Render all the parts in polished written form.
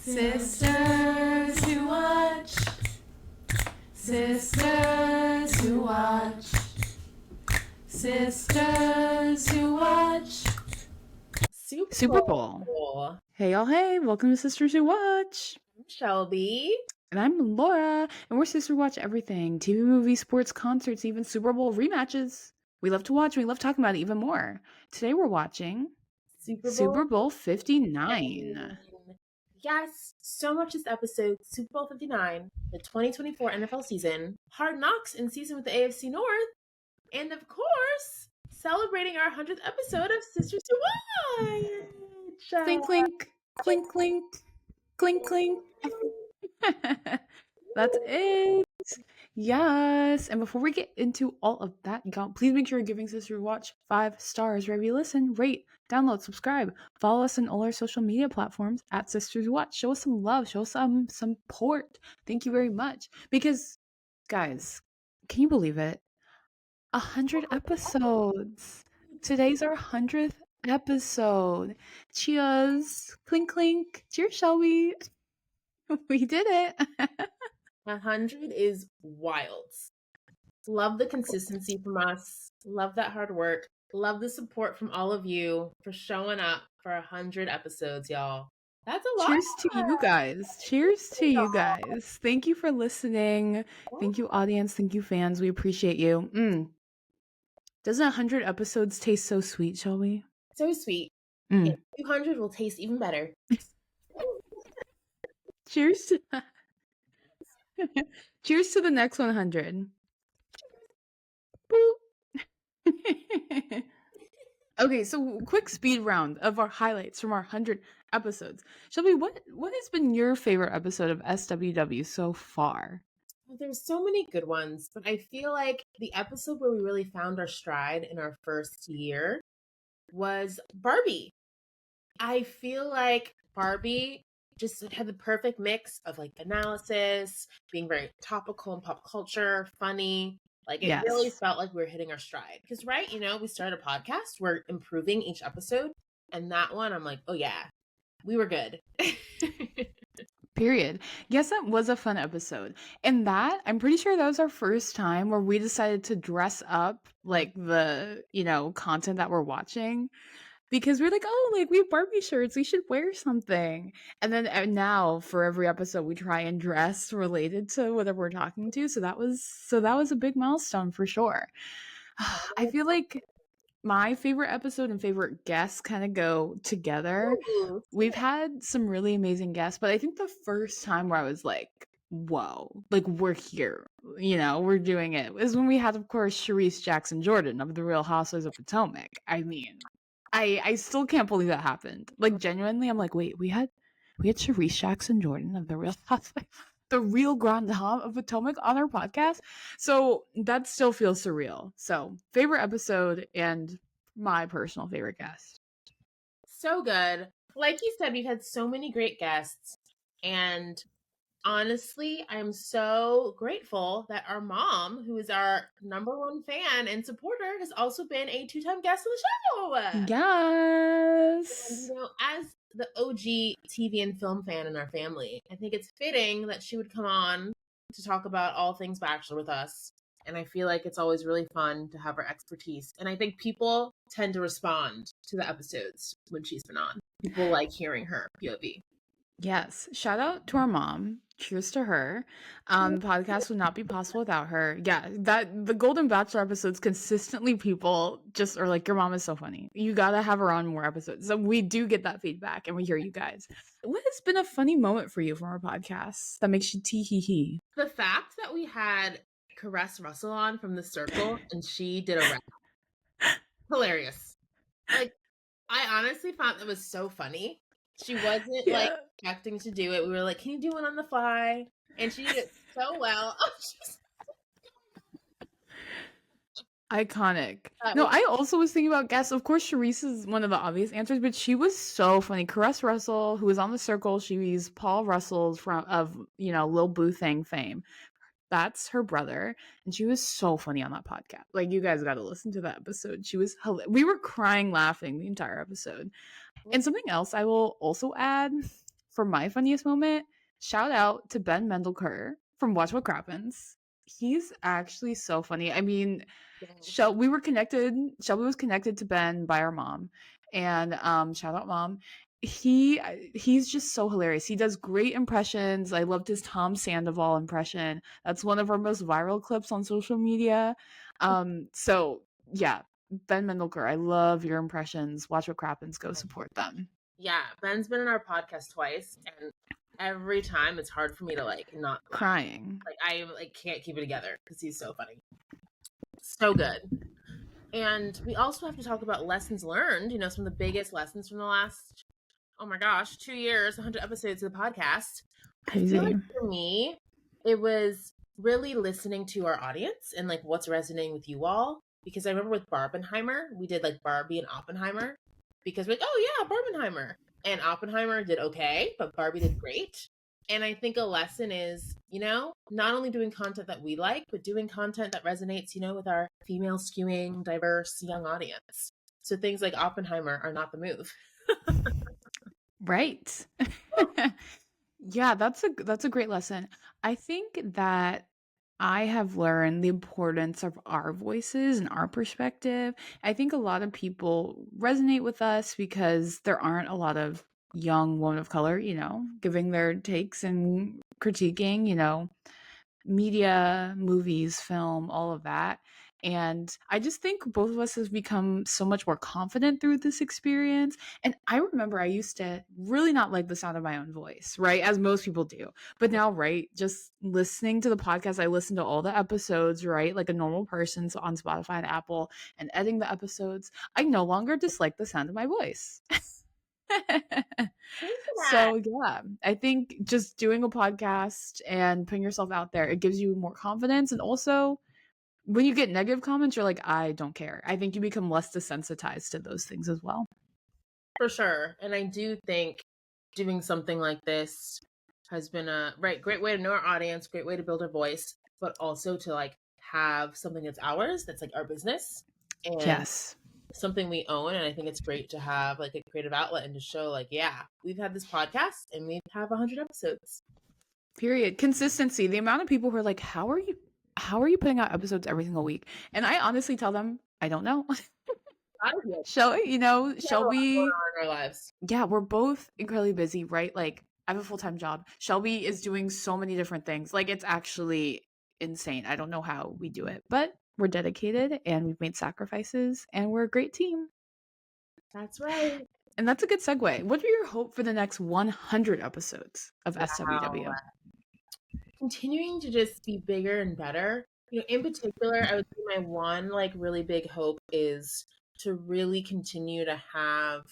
Sisters who watch. Sisters who watch. Sisters who watch. Super Bowl. Hey, y'all. Hey, welcome to Sisters Who Watch. I'm Shelby. And I'm Laura. And we're Sisters Who Watch everything. TV, movies, sports, concerts, even Super Bowl rematches. We love to watch and we love talking about it even more. Today we're watching Super Bowl 59. Yes, so much this episode. Super Bowl 59, the 2024 NFL season, Hard Knocks in season with the AFC North, and of course, celebrating our 100th episode of Sisters Who Watch. Clink, clink, clink, clink, clink, clink. That's it. Yes. And before we get into all of that, please make sure you're giving Sister Watch 5 stars wherever you listen, rate, download, subscribe, follow us on all our social media platforms at Sisters Watch. Show us some love, show us some support. Thank you very much. Because, guys, can you believe it? 100 episodes. Today's our 100th episode. Cheers. Clink, clink. Cheers, Shelby. We did it. 100 is wild. Love the consistency from us. Love that hard work. Love the support from all of you for showing up for 100 episodes, y'all. That's a lot. Cheers to you guys. Cheers to you guys. Thank you for listening. Thank you, audience. Thank you, fans. We appreciate you. Doesn't 100 episodes taste so sweet, shall we? So sweet. And 200 will taste even better. Cheers to that. Cheers to the next 100. Boop. Okay, so quick speed round of our highlights from our 100 episodes. Shelby, what has been your favorite episode of SWW so far? Well, there's so many good ones, but I feel like the episode where we really found our stride in our first year was Barbie. I feel like Barbie just had the perfect mix of like analysis, being very topical and pop culture, funny. Like it really felt like we were hitting our stride. Because, right, we started a podcast. We're improving each episode. And that one, I'm like, oh yeah, we were good. Period. Yes, that was a fun episode. And that, I'm pretty sure that was our first time where we decided to dress up like the, content that we're watching. Because we're like, oh, like we have Barbie shirts, we should wear something. And then now for every episode we try and dress related to whatever we're talking to. So that was a big milestone for sure. I feel like my favorite episode and favorite guests kind of go together. Ooh. We've had some really amazing guests, but I think the first time where I was like, whoa, like we're here, we're doing it, is when we had, of course, Sharice Jackson Jordan of the Real Housewives of Potomac. I mean, I still can't believe that happened. Like genuinely, I'm like, wait, we had Sharice Jackson Jordan of the Real Housewives, the Real Grand Dame of Potomac on our podcast. So that still feels surreal. So favorite episode and my personal favorite guest. So good. Like you said, we've had so many great guests, and honestly, I'm so grateful that our mom, who is our number one fan and supporter, has also been a 2-time guest on the show. Yes. And, as the OG TV and film fan in our family, I think it's fitting that she would come on to talk about all things Bachelor with us. And I feel like it's always really fun to have her expertise. And I think people tend to respond to the episodes when she's been on. People like hearing her POV. Yes. Shout out to our mom. Cheers to her. The podcast would not be possible without her. Yeah, that the Golden Bachelor episodes consistently people just are like, your mom is so funny. You gotta have her on more episodes. So we do get that feedback and we hear you guys. What has been a funny moment for you from our podcast that makes you tee hee hee? The fact that we had Caress Russell on from The Circle and she did a rap. Hilarious. Like, I honestly thought that was so funny. She wasn't like expecting to do it. We were like, can you do one on the fly? And she did it so well. Iconic. I also was thinking about guests. Of course, Sharice is one of the obvious answers, but she was so funny. Caress Russell, who was on The Circle, she's Paul Russell's of Lil Boo Thang fame. That's her brother, and she was so funny on that podcast. Like, you guys got to listen to that episode. She was we were crying laughing the entire episode. And something else I will also add, for my funniest moment, shout out to Ben Mendelker from Watch What Crappens. He's actually so funny. I mean, we were connected. Shelby was connected to Ben by our mom, and shout out mom. He's just so hilarious. He does great impressions. I loved his Tom Sandoval impression. That's one of our most viral clips on social media. So yeah, Ben Mendelker, I love your impressions. Watch What Crappens. Go support them. Yeah, Ben's been in our podcast twice, and every time it's hard for me to like not laugh. Crying. Like I like can't keep it together because he's so funny, so good. And we also have to talk about lessons learned. You know, some of the biggest lessons from the last, oh my gosh, 2 years, 100 episodes of the podcast. Crazy. I feel like for me, it was really listening to our audience and like what's resonating with you all. Because I remember with Barbenheimer, we did like Barbie and Oppenheimer. Because we're like, oh yeah, Barbenheimer. And Oppenheimer did okay, but Barbie did great. And I think a lesson is, you know, not only doing content that we like, but doing content that resonates, you know, with our female skewing, diverse young audience. So things like Oppenheimer are not the move. Right. Yeah, that's a great lesson. I think that I have learned the importance of our voices and our perspective. I think a lot of people resonate with us because there aren't a lot of young women of color, you know, giving their takes and critiquing, you know, media, movies, film, all of that. And I just think both of us have become so much more confident through this experience. And I remember I used to really not like the sound of my own voice, right? As most people do. But now, right, just listening to the podcast, I listen to all the episodes, right? Like a normal person on Spotify and Apple, and editing the episodes. I no longer dislike the sound of my voice. So yeah, I think just doing a podcast and putting yourself out there, it gives you more confidence. And also when you get negative comments, you're like, I don't care. I think you become less desensitized to those things as well. For sure. And I do think doing something like this has been a great way to know our audience, great way to build our voice, but also to like have something that's ours, that's like our business. And yes, something we own. And I think it's great to have like a creative outlet and to show like, yeah, we've had this podcast and we have 100 episodes. Period. Consistency. The amount of people who are like, how are you putting out episodes every single week? And I honestly tell them, I don't know. Shelby, in our lives. Yeah, we're both incredibly busy, right? Like I have a full-time job. Shelby is doing so many different things. Like it's actually insane. I don't know how we do it, but we're dedicated and we've made sacrifices and we're a great team. That's right. And that's a good segue. What are your hope for the next 100 episodes of SWW? Continuing to just be bigger and better. You know, in particular, I would say my one like really big hope is to really continue to have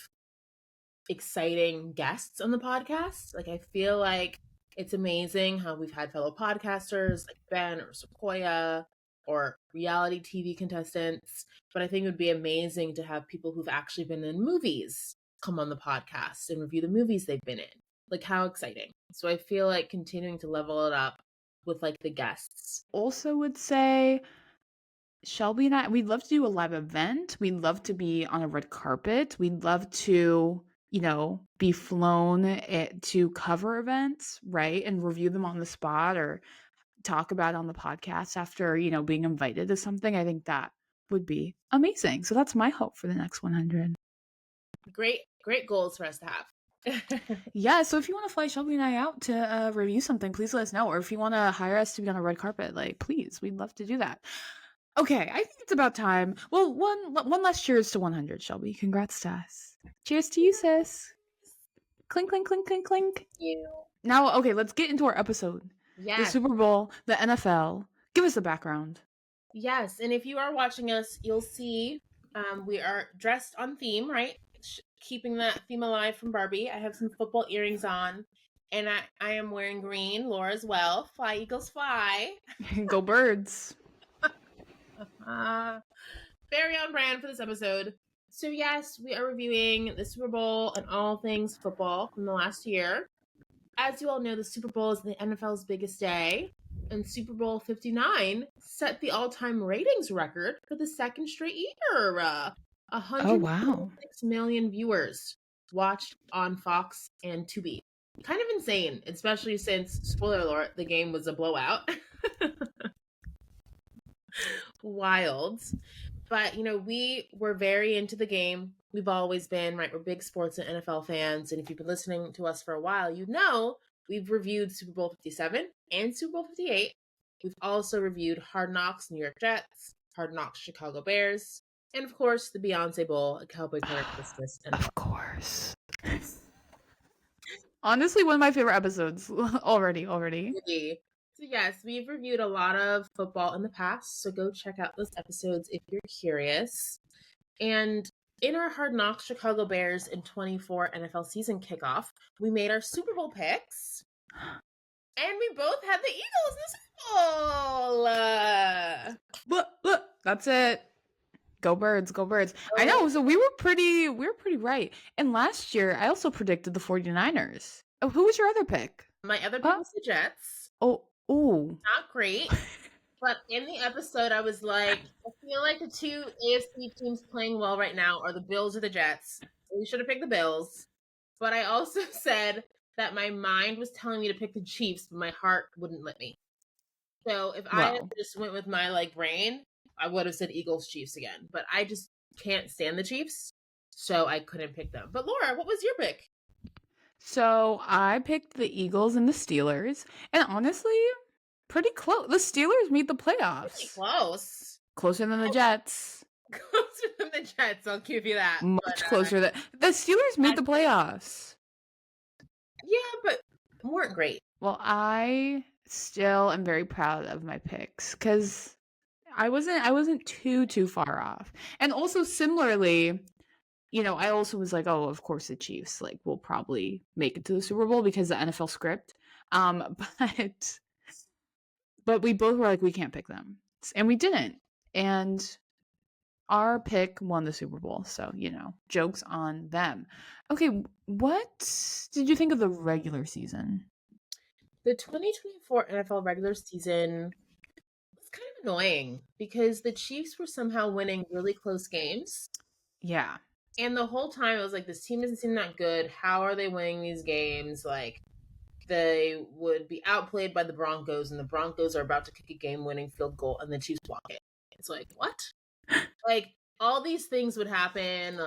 exciting guests on the podcast. Like I feel like it's amazing how we've had fellow podcasters like Ben or Sequoia or reality TV contestants, but I think it would be amazing to have people who've actually been in movies come on the podcast and review the movies they've been in. Like how exciting. So I feel like continuing to level it up with like the guests. Also would say Shelby and I, we'd love to do a live event. We'd love to be on a red carpet. We'd love to, you know, be flown to cover events, right? And review them on the spot or talk about it on the podcast after, you know, being invited to something. I think that would be amazing. So that's my hope for the next 100. Great goals for us to have. Yeah, so if you want to fly Shelby and I out to review something, please let us know. Or if you want to hire us to be on a red carpet, like, please, we'd love to do that. Okay, I think it's about time. Well, one last cheers to 100, Shelby. Congrats to us. Cheers to you, sis. Clink, clink, clink, clink, clink. Thank you. Now, okay, let's get into our episode. Yes. The Super Bowl, the NFL. Give us the background. Yes, and if you are watching us, you'll see we are dressed on theme, right? Keeping that theme alive from Barbie. I have some football earrings on, and I am wearing green. Laura as well. Fly, Eagles, fly. Go Birds. Very on brand for this episode. So yes, we are reviewing the Super Bowl and all things football from the last year. As you all know, the Super Bowl is the NFL's biggest day, and Super Bowl 59 set the all-time ratings record for the second straight year. 106 million viewers watched on Fox and Tubi. kind of insane, especially since, spoiler alert, the game was a blowout. Wild. But, we were very into the game. We've always been, right? We're big sports and NFL fans. And if you've been listening to us for a while, we've reviewed Super Bowl 57 and Super Bowl 58. We've also reviewed Hard Knocks New York Jets, Hard Knocks Chicago Bears, and of course the Beyonce Bowl, a Cowboy Carter Christmas. Of course. Honestly, one of my favorite episodes already. So yes, we've reviewed a lot of football in the past, so go check out those episodes if you're curious. And in our Hard Knocks Chicago Bears in 24 NFL season kickoff, we made our Super Bowl picks. And we both had the Eagles in the Super Bowl. Look, that's it. Go Birds, go Birds. I know, so we were pretty right. And last year, I also predicted the 49ers. Oh, who was your other pick? My other pick was the Jets. Oh. Not great. But in the episode, I was like, I feel like the two AFC teams playing well right now are the Bills or the Jets. So we should have picked the Bills. But I also said that my mind was telling me to pick the Chiefs, but my heart wouldn't let me. So if I had just went with my brain, I would have said Eagles Chiefs again. But I just can't stand the Chiefs, so I couldn't pick them. But Laura, what was your pick? So I picked the Eagles and the Steelers, and honestly, pretty close. The Steelers made the playoffs. Pretty close. Closer than the Jets. Closer than the Jets, I'll give you that. Much closer than the Steelers made the playoffs. Yeah, but weren't great. Well, I still am very proud of my picks because I wasn't too far off. And also similarly, I also was like, oh, of course the Chiefs will probably make it to the Super Bowl because the NFL script. But we both were like, we can't pick them. And we didn't. And our pick won the Super Bowl. So, jokes on them. Okay, what did you think of the regular season? The 2024 NFL regular season was kind of annoying because the Chiefs were somehow winning really close games. Yeah. And the whole time I was like, this team doesn't seem that good. How are they winning these games? They would be outplayed by the Broncos, and the Broncos are about to kick a game-winning field goal, and the Chiefs block it. It's like, what? All these things would happen.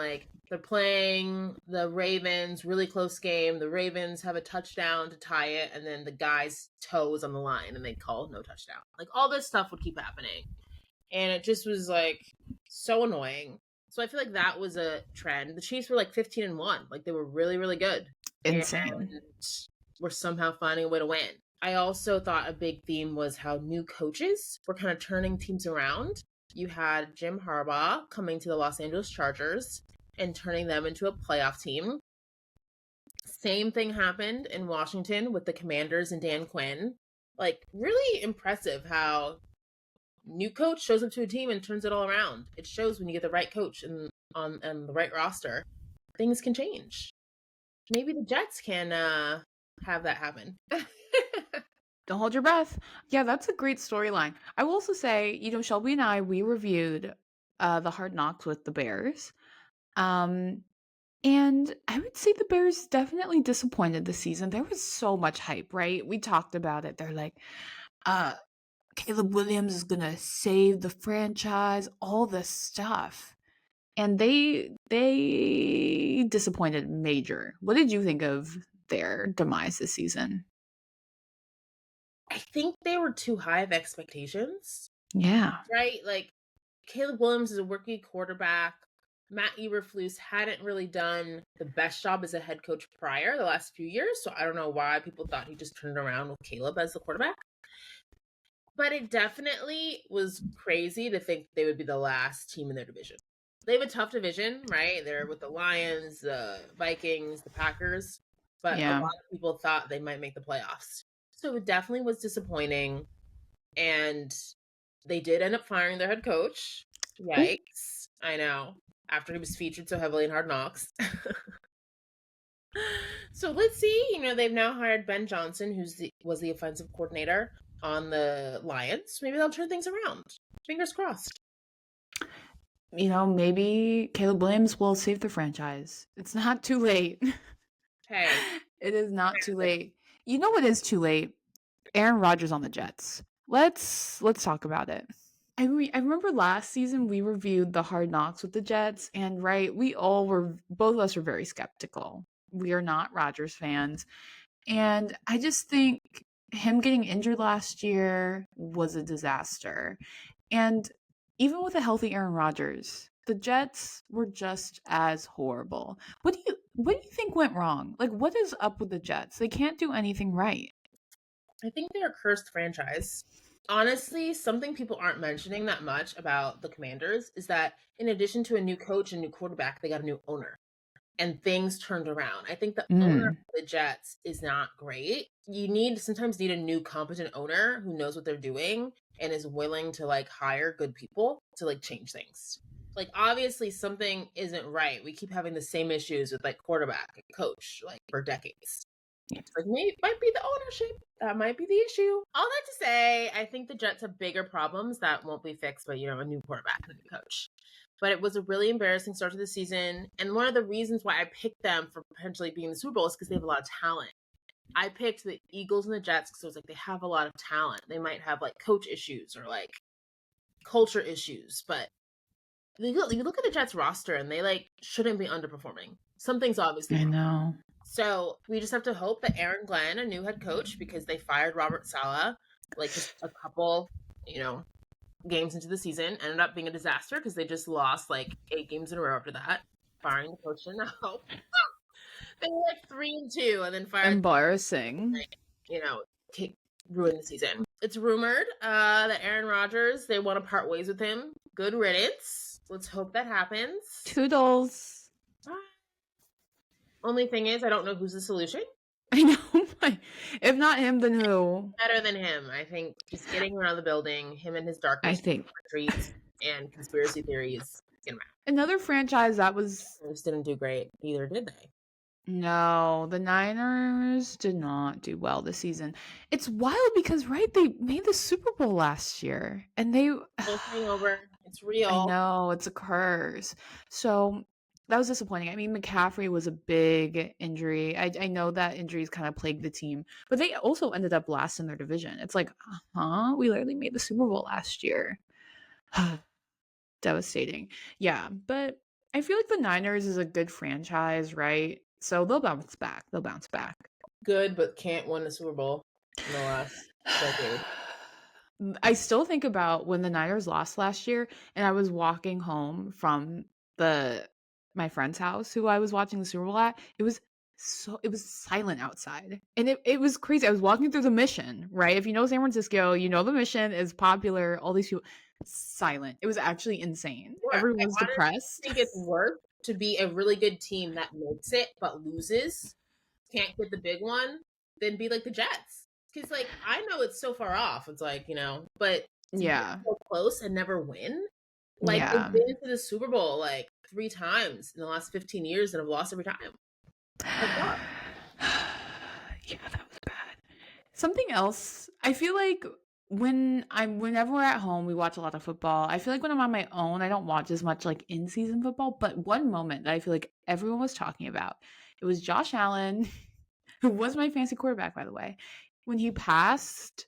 They're playing the Ravens, really close game. The Ravens have a touchdown to tie it, and then the guy's toe is on the line, and they call no touchdown. All this stuff would keep happening. And it just was, so annoying. So I feel like that was a trend. The Chiefs were 15-1. They were really, really good. Insane. And we're somehow finding a way to win. I also thought a big theme was how new coaches were kind of turning teams around. You had Jim Harbaugh coming to the Los Angeles Chargers and turning them into a playoff team. Same thing happened in Washington with the Commanders and Dan Quinn. Really impressive how new coach shows up to a team and turns it all around. It shows when you get the right coach and on the right roster, things can change. Maybe the Jets can have that happen. Don't hold your breath. Yeah, that's a great storyline. I will also say, Shelby and I, we reviewed the Hard Knocks with the Bears. And I would say the Bears definitely disappointed this season. There was so much hype, right? We talked about it. They're like, Caleb Williams is gonna save the franchise, all this stuff. And they disappointed major. What did you think of their demise this season? I think they were too high of expectations. Yeah. Right? Caleb Williams is a rookie quarterback. Matt Eberflus hadn't really done the best job as a head coach prior the last few years, so I don't know why people thought he just turned around with Caleb as the quarterback. But it definitely was crazy to think they would be the last team in their division. They have a tough division, right? They're with the Lions, the Vikings, the Packers. But a lot of people thought they might make the playoffs. So it definitely was disappointing. And they did end up firing their head coach. Yikes. I know. After he was featured so heavily in Hard Knocks. So let's see. They've now hired Ben Johnson, who was the offensive coordinator on the Lions. Maybe they'll turn things around. Fingers crossed. Maybe Caleb Williams will save the franchise. It's not too late. Hey, It is not too late. You know what is too late? Aaron Rodgers on the Jets. Let's talk about it. I remember last season we reviewed the Hard Knocks with the Jets, and right, both of us were very skeptical. We are not Rodgers fans, and I just think him getting injured last year was a disaster. And even with a healthy Aaron Rodgers, the Jets were just as horrible. What do you think went wrong? Like, what is up with the Jets? They can't do anything right. I think they're a cursed franchise. Honestly, something people aren't mentioning that much about the Commanders is that in addition to a new coach and new quarterback, they got a new owner and things turned around. I think the owner of the Jets is not great. You sometimes need a new competent owner who knows what they're doing and is willing to like hire good people to like change things. Like obviously something isn't right. We keep having the same issues with like quarterback and coach like for decades. It's like maybe it might be the ownership. That might be the issue. All that to say, I think the Jets have bigger problems that won't be fixed by, a new quarterback and a new coach. But it was a really embarrassing start to the season. And one of the reasons why I picked them for potentially being the Super Bowl is because they have a lot of talent. I picked the Eagles and the Jets because it was like they have a lot of talent. They might have like coach issues or like culture issues, but you look at the Jets roster and they like shouldn't be underperforming. Something's obviously I wrong. know. So we just have to hope that Aaron Glenn, a new head coach, because they fired Robert Saleh like just a couple, games into the season, ended up being a disaster because they just lost like 8 games in a row after that. Firing the coach didn't help. They were like 3-2 and then fired. Embarrassing. Ruin the season. It's rumored that Aaron Rodgers, they want to part ways with him. Good riddance. Let's hope that happens. Toodles. Only thing is, I don't know who's the solution. I know. If not him, then who? Better than him. I think just getting around the building, him and his darkness retreats and conspiracy theories. Get him out. Another franchise that just didn't do great either, did they? No, the Niners did not do well this season. It's wild because, right, they made the Super Bowl last year, and they hangover. It's real. I know, it's a curse. So that was disappointing. I mean, McCaffrey was a big injury. I know that injuries kind of plagued the team, but they also ended up last in their division. It's like, we literally made the Super Bowl last year. Devastating. Yeah, but I feel like the Niners is a good franchise, right? So they'll bounce back. Good, but can't win the Super Bowl in the last decade. I still think about when the Niners lost last year, and I was walking home from my friend's house who I was watching the Super Bowl at. It was silent outside, and it was crazy. I was walking through the Mission, right? If you know San Francisco, you know the Mission is popular. All these people, silent. It was actually insane. Yeah, everyone's depressed. I think it's worse to be a really good team that makes it but loses, can't get the big one, than be like the Jets. Because like I know it's so far off. It's like but yeah, so close and never win. Like they've been to the Super Bowl like 3 times in the last 15 years and have lost every time. Yeah, that was bad. Something else, I feel like whenever we're at home, we watch a lot of football. I feel like when I'm on my own, I don't watch as much like in-season football. But one moment that I feel like everyone was talking about, it was Josh Allen, who was my fantasy quarterback, by the way. When he passed,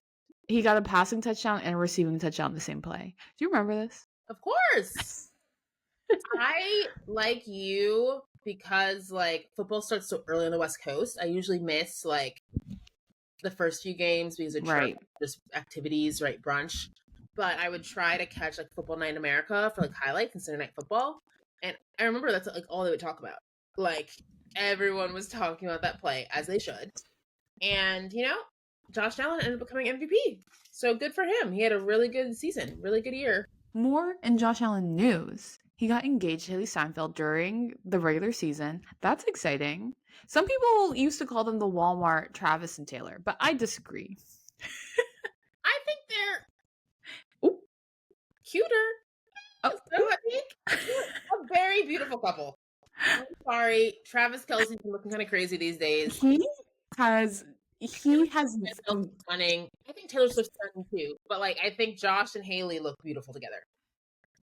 he got a passing touchdown and a receiving touchdown the same play. Do you remember this? Of course. I like you because like football starts so early on the West Coast. I usually miss like the first few games because of just activities, right? Brunch. But I would try to catch like Football Night in America for like highlights and Sunday Night Football. And I remember that's like all they would talk about. Like everyone was talking about that play, as they should. And Josh Allen ended up becoming MVP. So good for him. He had a really good season, really good year. More in Josh Allen news. He got engaged to Hailee Steinfeld during the regular season. That's exciting. Some people used to call them the Walmart Travis and Taylor, but I disagree. I think they're cuter. A very beautiful couple. I'm sorry. Travis Kelce's been looking kind of crazy these days. He has stunning. I think Taylor Swift's stunning too. But like I think Josh and Hailee look beautiful together.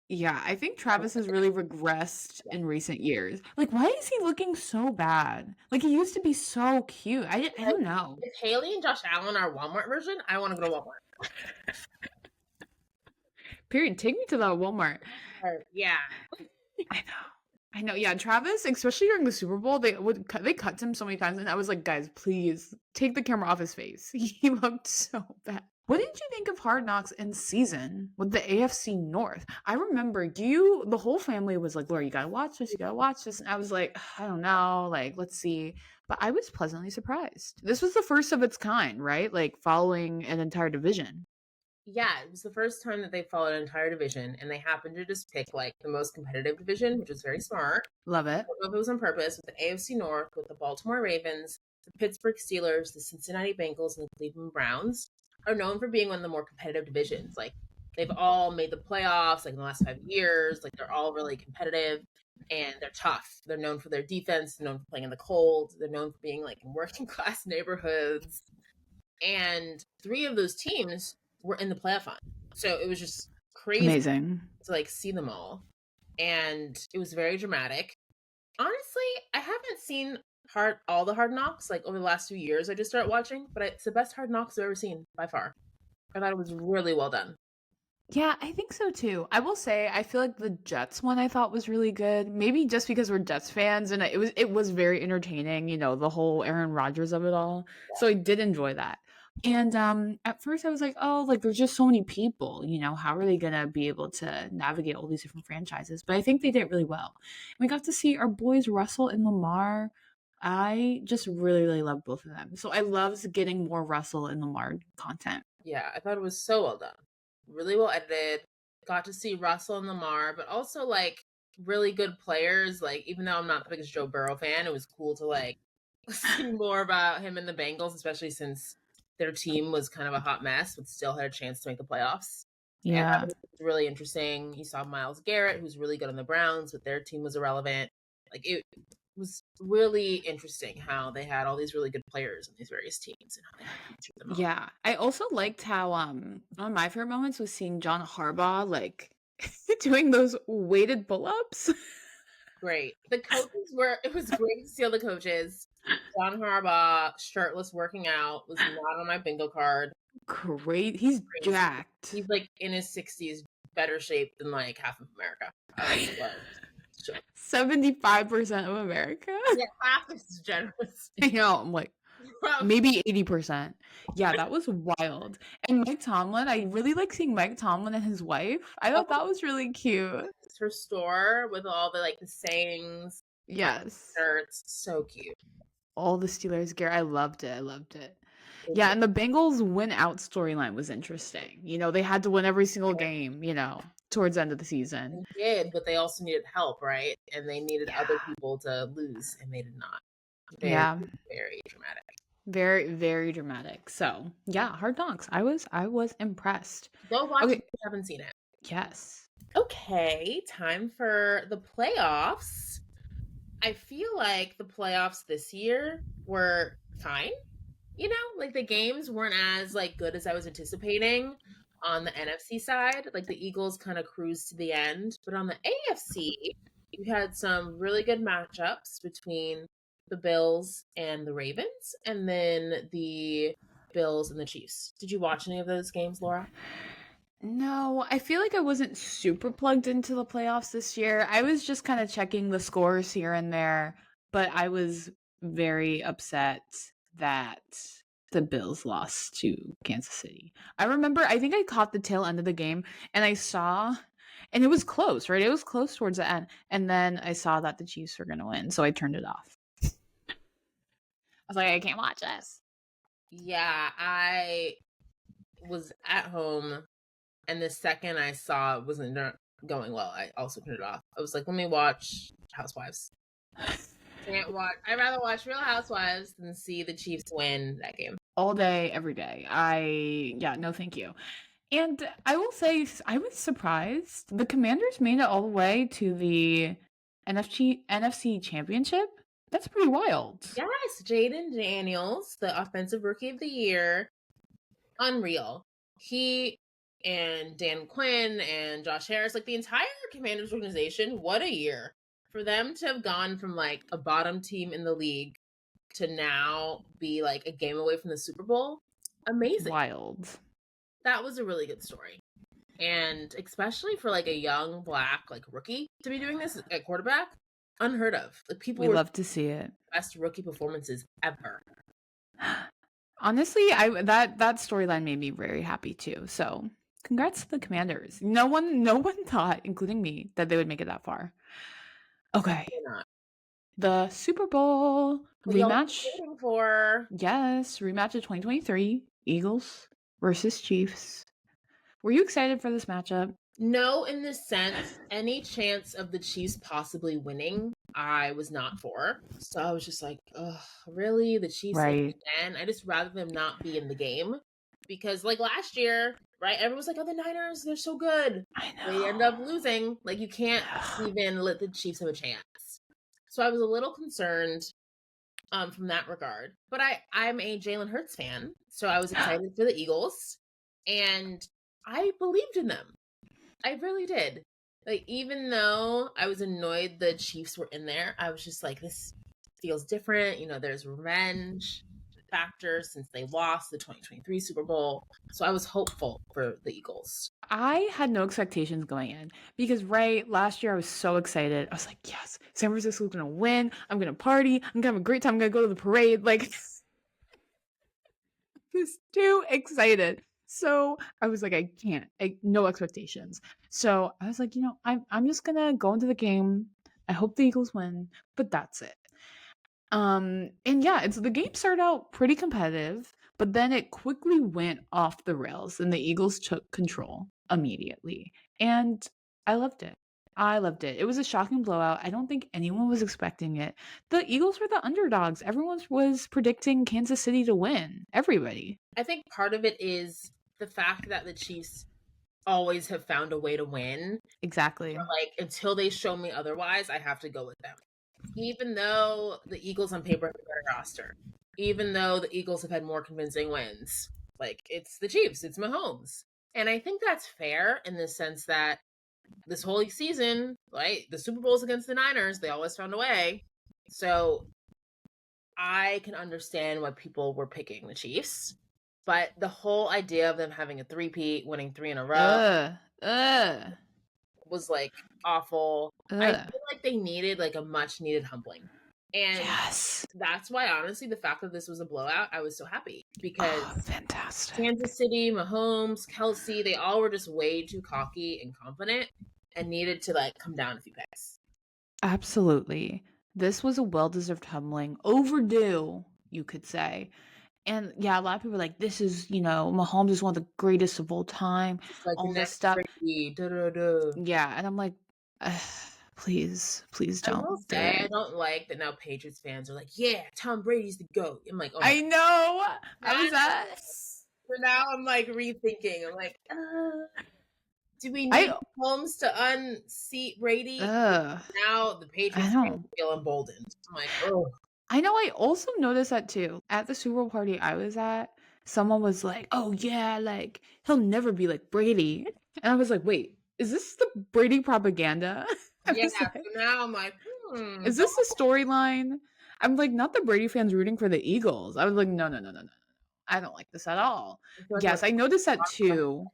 Yeah, I think Travis has really regressed Yeah. in recent years. Like, why is he looking so bad? Like, he used to be so cute. I Like, don't know. if Hailee and Josh Allen are Walmart version, I want to go to Walmart. Period. Take me to that Walmart. Yeah. I know. I know. Yeah, Travis, especially during the Super Bowl, they cut him so many times, and I was like, guys, please take the camera off his face. He looked so bad. What did you think of Hard Knocks in season with the AFC North? I remember the whole family was like, Laura, you gotta watch this, you gotta watch this. And I was like, I don't know, like, let's see. But I was pleasantly surprised. This was the first of its kind, right? Like following an entire division. Yeah, it was the first time that they followed an entire division, and they happened to just pick like the most competitive division, which was very smart. Love I it. don't know if it was on purpose, with the AFC North, with the Baltimore Ravens, the Pittsburgh Steelers, the Cincinnati Bengals, and the Cleveland Browns are known for being one of the more competitive divisions. Like they've all made the playoffs like in the last 5 years. Like they're all really competitive and they're tough. They're known for their defense, they're known for playing in the cold, they're known for being like in working class neighborhoods. And three of those teams were in the playoff hunt. So it was just crazy Amazing. to like see them all. And it was very dramatic. Honestly, I haven't seen all the Hard Knocks like over the last few years. I just started watching, but it's the best Hard Knocks I've ever seen by far. I thought it was really well done. Yeah, I think so too. I will say I feel like the Jets one I thought was really good. Maybe just because we're Jets fans and it was very entertaining, the whole Aaron Rodgers of it all. So I did enjoy that. And at first I was like, "Oh, like there's just so many people, how are they going to be able to navigate all these different franchises?" But I think they did it really well. We got to see our boys Russell and Lamar. I just really really love both of them. So I loved getting more Russell and Lamar content. Yeah, I thought it was so well done. Really well edited. Got to see Russell and Lamar, but also like really good players. Like, even though I'm not the biggest Joe Burrow fan, it was cool to like see more about him and the Bengals, especially since their team was kind of a hot mess, but still had a chance to make the playoffs. And that Yeah. was really interesting. You saw Myles Garrett, who's really good on the Browns, but their team was irrelevant. Like it was really interesting how they had all these really good players on these various teams and how they had to feature them all. Yeah, I also liked how one of my favorite moments was seeing John Harbaugh like doing those weighted pull-ups. Great. The coaches were, it was great to see all the coaches. John Harbaugh, shirtless, working out, was not on my bingo card. Great. He's Crazy. jacked. He's like in his 60s, better shape than like half of America. Sure. 75% of America. Yeah, half is generous. I know. I'm like, maybe 80%. Yeah, that was wild. And Mike Tomlin, I really like seeing Mike Tomlin and his wife. I thought that was really cute. It's her store with all the like the sayings, Yes. shirts, so cute. All the Steelers gear. I loved it. I loved it. Yeah, and the Bengals win out storyline was interesting. They had to win every single game, towards the end of the season. They did, but they also needed help, right? And they needed other people to lose, and they did not. Yeah. Very dramatic. Very, very dramatic. So yeah, Hard Knocks. I was impressed. Go watch Okay. it if you haven't seen it. Yes. Okay, time for the playoffs. I feel like the playoffs this year were fine. Like the games weren't as like good as I was anticipating on the NFC side. Like the Eagles kind of cruised to the end, but on the AFC, you had some really good matchups between the Bills and the Ravens, and then the Bills and the Chiefs. Did you watch any of those games, Laura? No, I feel like I wasn't super plugged into the playoffs this year. I was just kind of checking the scores here and there, but I was very upset that the Bills lost to Kansas City. I think I caught the tail end of the game and I saw, and it was close, right? It was close towards the end. And then I saw that the Chiefs were going to win, so I turned it off. I was like, I can't watch this. Yeah, I was at home, and the second I saw it wasn't going well, I also turned it off. I was like, let me watch Housewives. Can't watch. I'd rather watch Real Housewives than see the Chiefs win that game. All day, every day. No, thank you. And I will say, I was surprised. The Commanders made it all the way to the NFC Championship. That's pretty wild. Yes, Jayden Daniels, the offensive rookie of the year, unreal. He and Dan Quinn and Josh Harris, like the entire Commanders organization. What a year for them to have gone from like a bottom team in the league to now be like a game away from the Super Bowl. Amazing. Wild. That was a really good story. And especially for like a young black like rookie to be doing this at quarterback, unheard of. Like We love to see it. Best rookie performances ever. Honestly, that storyline made me very happy too. So congrats to the Commanders. No one thought, including me, that they would make it that far. Okay. The Super Bowl rematch. For yes, rematch of 2023 Eagles versus Chiefs. Were you excited for this matchup? No, in the sense, any chance of the Chiefs possibly winning, I was not for. So I was just like, ugh, really? The Chiefs right. again? I just rather them not be in the game. Because like last year, right, everyone was like, oh, the Niners, they're so good. I know. They end up losing. Like, you can't even let the Chiefs have a chance. So I was a little concerned from that regard. But I'm a Jalen Hurts fan, so I was excited for the Eagles. And I believed in them. I really did. Like, even though I was annoyed the Chiefs were in there, I was just like, this feels different. You know, there's revenge factor since they lost the 2023 Super Bowl. So I was hopeful for the Eagles. I had no expectations going in because last year I was so excited. I was like, yes, San Francisco's going to win. I'm going to party. I'm going to have a great time. I'm going to go to the parade. Like, I was too excited. So I was like, no expectations. So I was like, I'm just going to go into the game. I hope the Eagles win, but that's it. And yeah, the game started out pretty competitive, but then it quickly went off the rails and the Eagles took control immediately. And I loved it. It was a shocking blowout. I don't think anyone was expecting it. The Eagles were the underdogs. Everyone was predicting Kansas City to win. Everybody. I think part of it is the fact that the Chiefs always have found a way to win. Exactly. Like, until they show me otherwise, I have to go with them. Even though the Eagles on paper have a better roster, even though the Eagles have had more convincing wins, like, it's the Chiefs, it's Mahomes. And I think that's fair in the sense that this whole season, right, the Super Bowls against the Niners, they always found a way. So I can understand why people were picking the Chiefs. But the whole idea of them having a three-peat, winning 3 in a row, was like awful. I feel like they needed like a much needed humbling. And yes, that's why, honestly, the fact that this was a blowout, I was so happy because fantastic. Kansas City, Mahomes, Kelsey, they all were just way too cocky and confident and needed to like come down a few pegs. Absolutely. This was a well-deserved humbling, overdue, you could say. And yeah, a lot of people are like, this is, Mahomes is one of the greatest of all time. Like all this stuff. Yeah, and I'm like, please don't. I don't like that now Patriots fans are like, yeah, Tom Brady's the GOAT. I'm like, oh, I know. I was at. So now I'm like rethinking. I'm like, do we need Mahomes to unseat Brady? Now the Patriots fans feel emboldened. I'm like, oh. I know. I also noticed that too. At the Super Bowl party I was at, someone was like, oh yeah, like he'll never be like Brady. And I was like, wait, is this the Brady propaganda? Yeah, so now I'm like, is this the storyline? I'm like, not the Brady fans rooting for the Eagles. I was like, no. I don't like this at all. Yes, I noticed that too.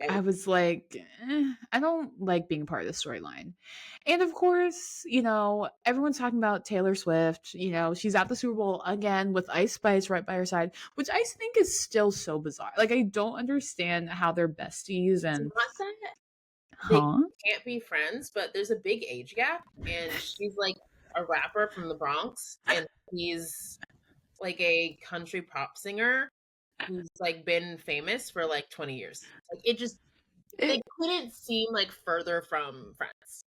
I was like, I don't like being part of the storyline. And of course, everyone's talking about Taylor Swift. She's at the Super Bowl again with Ice Spice right by her side, which I think is still so bizarre. Like, I don't understand how they're besties and they can't be friends, but there's a big age gap, and she's like a rapper from the Bronx, and he's like a country pop singer who's like been famous for like 20 years. Like, they couldn't seem like further from friends.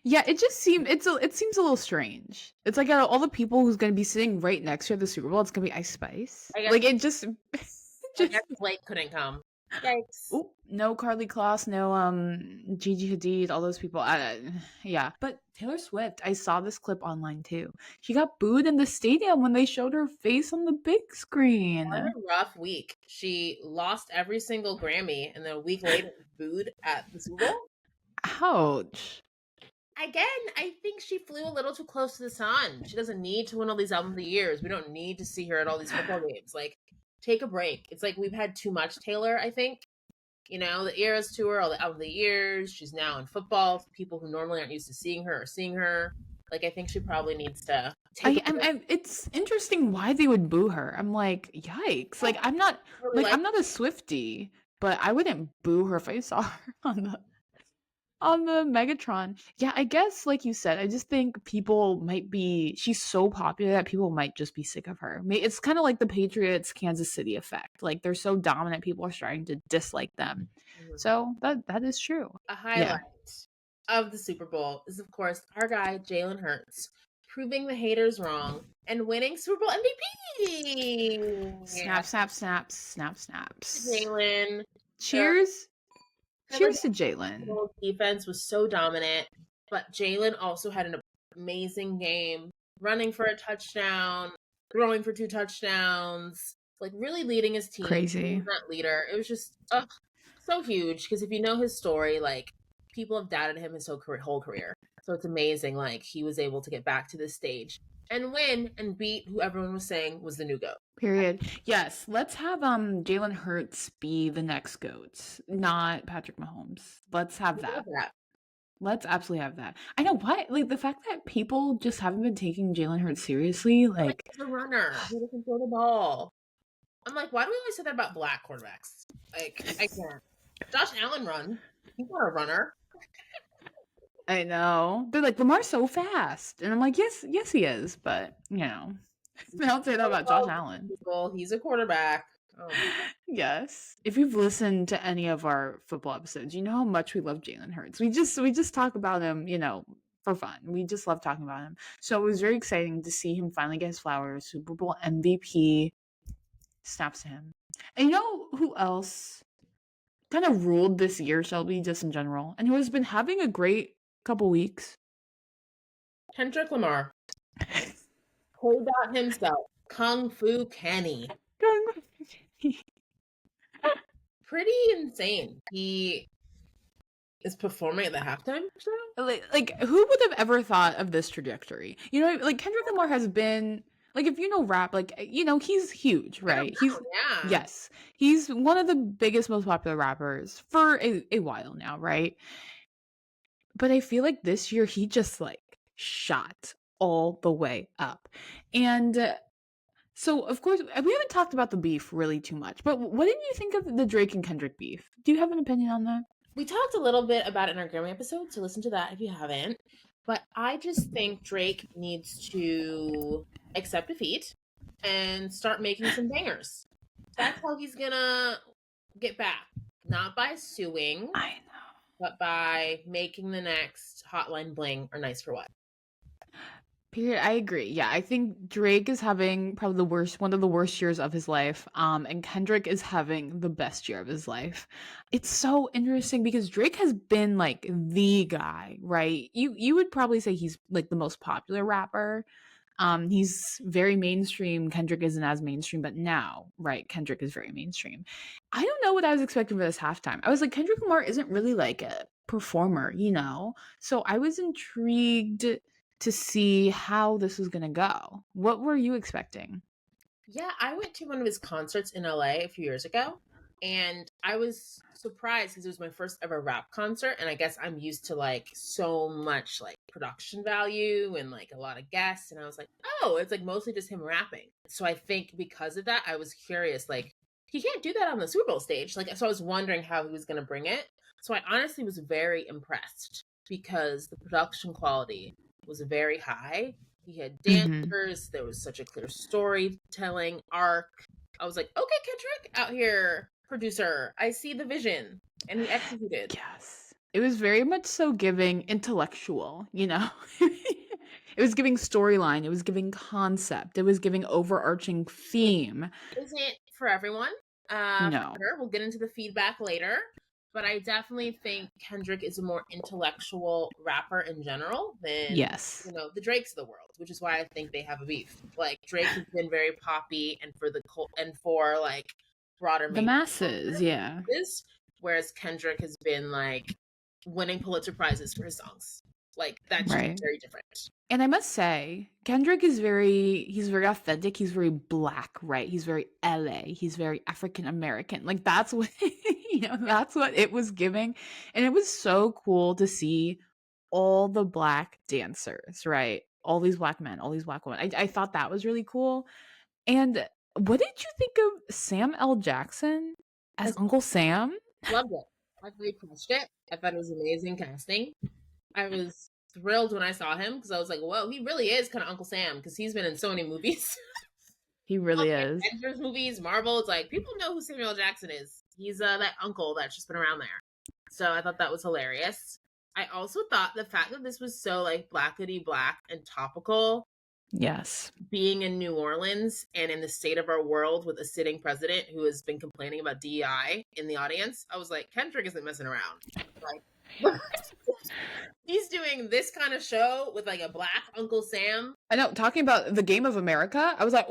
Yeah, it just seemed it seems a little strange. It's like out of all the people who's going to be sitting right next to her at the Super Bowl, it's going to be Ice Spice. Like, it just I guess Blake couldn't come. Yikes. Oh, no Carly Kloss, no Gigi Hadid, all those people. Yeah, but Taylor Swift, I saw this clip online too. She got booed in the stadium when they showed her face on the big What screen. a rough week. She lost every single Grammy and then a week later was booed at the Super Bowl. Ouch. Again, I think she flew a little too close to the sun. She doesn't need to win all these album of the years. We don't need to see her at all these football games. Like, take a break. It's like we've had too much Taylor, I think. You know, the Eras tour, all the album of the years. She's now in football. People who normally aren't used to seeing her are seeing her. Like, I think she probably needs to take a break. It's interesting why they would boo her. I'm like, yikes. Like Really like I'm not a Swiftie, but I wouldn't boo her if I saw her on the Megatron. Yeah, I guess like you said, I just think people might be she's so popular that people might just be sick of her. It's kind of like the Patriots Kansas City effect. Like they're so dominant, people are starting to dislike them. So that is true. a Yeah. highlight of the Super Bowl is, of course, our guy Jalen Hurts proving the haters wrong and winning Super Bowl MVP. Snap, snap, snaps, snap, snaps. Jalen. Cheers. Trevor Cheers to Jalen. Daniels' defense was so dominant, but Jalen also had an amazing game, running for a touchdown, throwing for 2 touchdowns, like really leading his team. Crazy. Being that leader. It was just so huge because if you know his story, like people have doubted him his whole career. So it's amazing, like he was able to get back to this stage and win and beat who everyone was saying was the new GOAT. Period. Yes, let's have Jalen Hurts be the next GOAT, not Patrick Mahomes. Let's have that. Let's absolutely have that. I know what, like the fact that people just haven't been taking Jalen Hurts seriously, like he's a runner. He doesn't throw the ball. I'm like, why do we always say that about black quarterbacks? Like, I can't. Josh Allen run. He's not a runner. I know. They're like, Lamar's so fast. And I'm like, yes, he is. But, you know, they don't say that about Josh Allen. He's a quarterback. Oh. Yes. If you've listened to any of our football episodes, you know how much we love Jalen Hurts. We just talk about him, you know, for fun. We just love talking about him. So it was very exciting to see him finally get his flowers. Super Bowl MVP. Snaps to him. And you know who else kind of ruled this year, Shelby, just in general, and who has been having a great couple weeks? Kendrick Lamar. K-Dot himself. Kung Fu Kenny. Pretty insane. He is performing at the halftime show. Like who would have ever thought of this trajectory? You know, like Kendrick Lamar has been like, if you know rap, like, you know, he's huge, right? Yes, he's one of the biggest, most popular rappers for a while now, right? But I feel like this year he just like shot all the way up. And so, of course, we haven't talked about the beef really too much, but what did you think of the Drake and Kendrick beef? Do you have an opinion on that? We talked a little bit about it in our Grammy episode, so listen to that if you haven't. But I just think Drake needs to accept defeat and start making some bangers. That's how he's gonna get back. Not by suing. I know. But by making the next Hotline Bling or Nice for What. Period. I agree. Yeah, I think Drake is having probably one of the worst years of his life. And Kendrick is having the best year of his life. It's so interesting because Drake has been like the guy, right? You would probably say he's like the most popular rapper. He's very mainstream. Kendrick isn't as mainstream, but now, right, Kendrick is very mainstream. I don't know what I was expecting for this halftime. I was like, Kendrick Lamar isn't really like a performer, you know? So I was intrigued to see how this was gonna go. What were you expecting? Yeah, I went to one of his concerts in LA a few years ago, and I was surprised because it was my first ever rap concert, and I guess I'm used to like so much like production value and like a lot of guests, and I was like, oh, it's like mostly just him rapping. So I think because of that, I was curious, like he can't do that on the Super Bowl stage. Like, so I was wondering how he was gonna bring it. So I honestly was very impressed because the production quality was very high. He had dancers. There was such a clear storytelling arc. I was like, okay, Kendrick out here, producer. I see the vision. And he executed. Yes. It was very much so giving intellectual, you know? It was giving storyline. It was giving concept. It was giving overarching theme. Isn't for everyone. No. Sure. We'll get into the feedback later. But I definitely think Kendrick is a more intellectual rapper in general than, Yes. the Drakes of the world, which is why I think they have a beef. Like Drake has been very poppy and for like broader The masses, yeah. masses, whereas Kendrick has been like winning Pulitzer Prizes for his songs. Like that's just Right. very different. And I must say, Kendrick is he's very authentic. He's very black, right? He's very LA. He's very African American. Like that's what, that's what it was giving. And it was so cool to see all the black dancers, right? All these black men, all these black women. I thought that was really cool. And what did you think of Sam L. Jackson as Uncle Sam? Loved it. I really crushed it. I thought it was amazing casting. I was thrilled when I saw him because I was like, whoa, he really is kind of Uncle Sam because he's been in so many movies. He really is. Avengers movies, Marvel. It's like people know who Samuel Jackson is. He's that uncle that's just been around there. So I thought that was hilarious. I also thought the fact that this was so like blackety black and topical, Yes. being in New Orleans and in the state of our world with a sitting president who has been complaining about DEI in the audience, I was like, Kendrick isn't messing around. Like, he's doing this kind of show with like a black Uncle Sam. I know, talking about the Game of America, I was like,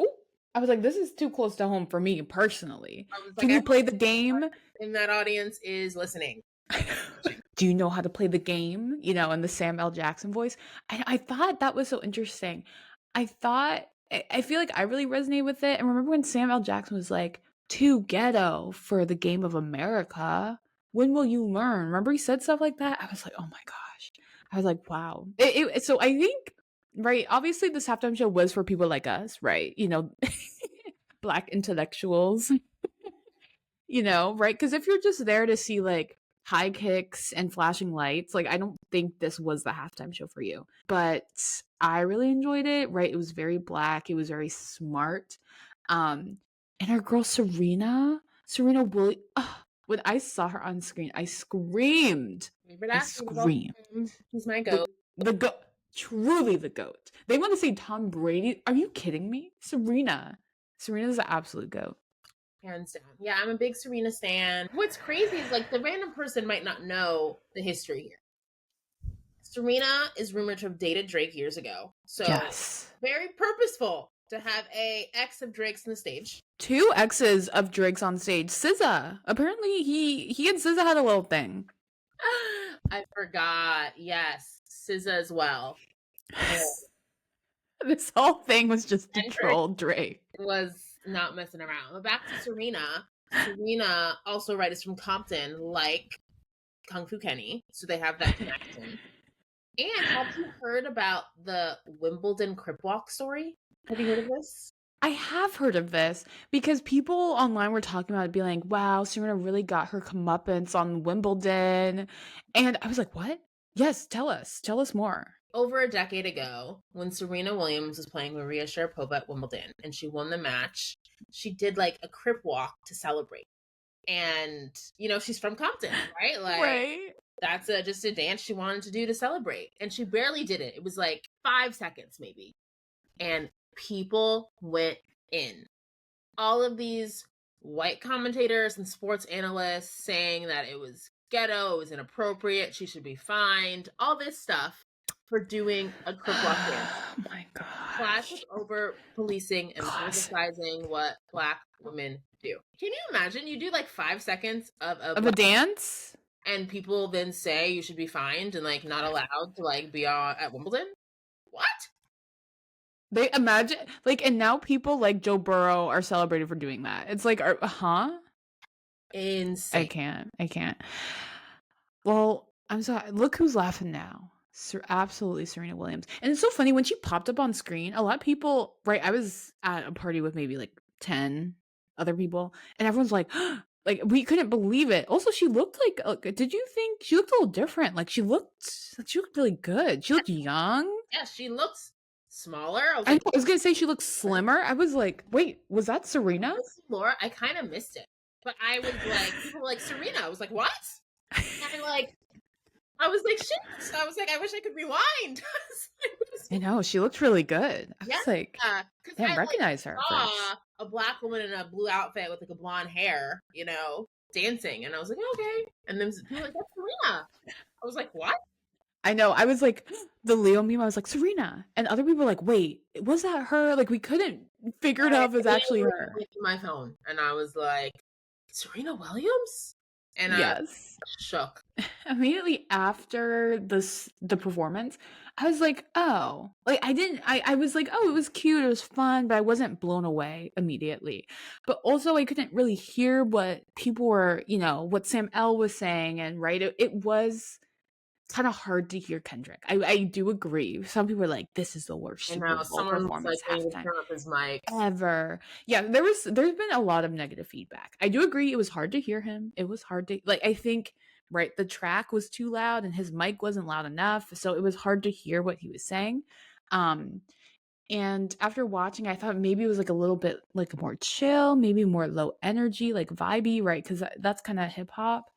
this is too close to home for me personally. Can you play the game? In that audience is listening. Do you know how to play the game? In the Sam L. Jackson voice. I thought that was so interesting. I feel like I really resonated with it. And remember when Sam L. Jackson was like, too ghetto for the Game of America. When will you learn? Remember he said stuff like that? I was like, oh my gosh. I was like, wow. So I think, right, obviously this halftime show was for people like us, right? Black intellectuals, right? Because if you're just there to see like high kicks and flashing lights, like I don't think this was the halftime show for you. But I really enjoyed it, right? It was very black. It was very smart. And our girl Serena Williams, when I saw her on screen, I screamed. He's my goat. The goat. Truly the goat. They want to say Tom Brady. Are you kidding me? Serena's the absolute goat. Hands down. Yeah, I'm a big Serena stan. What's crazy is like the random person might not know the history here. Serena is rumored to have dated Drake years ago. So yes. Very purposeful to have a ex of Drake's on the stage. 2 exes of Drake's on stage. SZA. Apparently he and SZA had a little thing. I forgot. Yes. SZA as well. This whole thing was just to troll Drake. It was not messing around. But back to Serena. Serena also, right, is from Compton, like Kung Fu Kenny. So they have that connection. And have you heard about the Wimbledon Crip Walk story? Have you heard of this? I have heard of this because people online were talking about it, being like, wow, Serena really got her comeuppance on Wimbledon. And I was like, what? Yes, tell us more. Over a decade ago, when Serena Williams was playing Maria Sharapova at Wimbledon and she won the match, she did like a crip walk to celebrate. And, she's from Compton, right? Like, right. That's just a dance she wanted to do to celebrate. And she barely did it. It was like 5 seconds maybe. And people went in. All of these white commentators and sports analysts saying that it was ghetto, it was inappropriate, she should be fined, all this stuff for doing a crip walk dance. Oh my god. Clash over policing and politicizing what black women do. Can you imagine? You do like 5 seconds of a dance? And people then say you should be fined and like not allowed to like be at Wimbledon? What? They imagine like, and now people like Joe Burrow are celebrated for doing that. It's like, insane. I can't. Well, I'm sorry. Look who's laughing now. Absolutely Serena Williams. And it's so funny when she popped up on screen, a lot of people, right? I was at a party with maybe like 10 other people and everyone's like, like we couldn't believe it. Also, she looked like, did you think she looked a little different? Like she looked really good. She looked young. Yeah, she looks smaller. I was gonna say she looks slimmer. I was like, wait, was that Serena? Laura, I kind of missed it, but I was like, people were like Serena. I was like, what? And I was like, shit. I was like, I wish I could rewind. I know she looked really good. I was like, I didn't recognize her. a black woman in a blue outfit with like a blonde hair, you know, dancing. And I was like, okay. And then people were like, that's Serena. I was like, what? I know. I was like, the Leo meme, I was like, Serena. And other people were like, wait, was that her? Like, we couldn't figure it out if it's actually her. My phone. And I was like, Serena Williams? And I Yes. shook. Immediately after the performance, I was like, oh. Like, I was like, oh, it was cute, it was fun, but I wasn't blown away immediately. But also, I couldn't really hear what people were, you know, what Sam L was saying. And right, it was kind of hard to hear Kendrick. I do agree. Some people are like, this is the worst And Super now Bowl someone was performance like, halftime turn up his mic. ever. Yeah, there's been a lot of negative feedback. I do agree it was hard to hear him. It was hard to, like, I think, right, the track was too loud and his mic wasn't loud enough, so it was hard to hear what he was saying. And after watching, I thought maybe it was like a little bit like more chill, maybe more low energy, like vibey, right? Because that's kind of hip hop.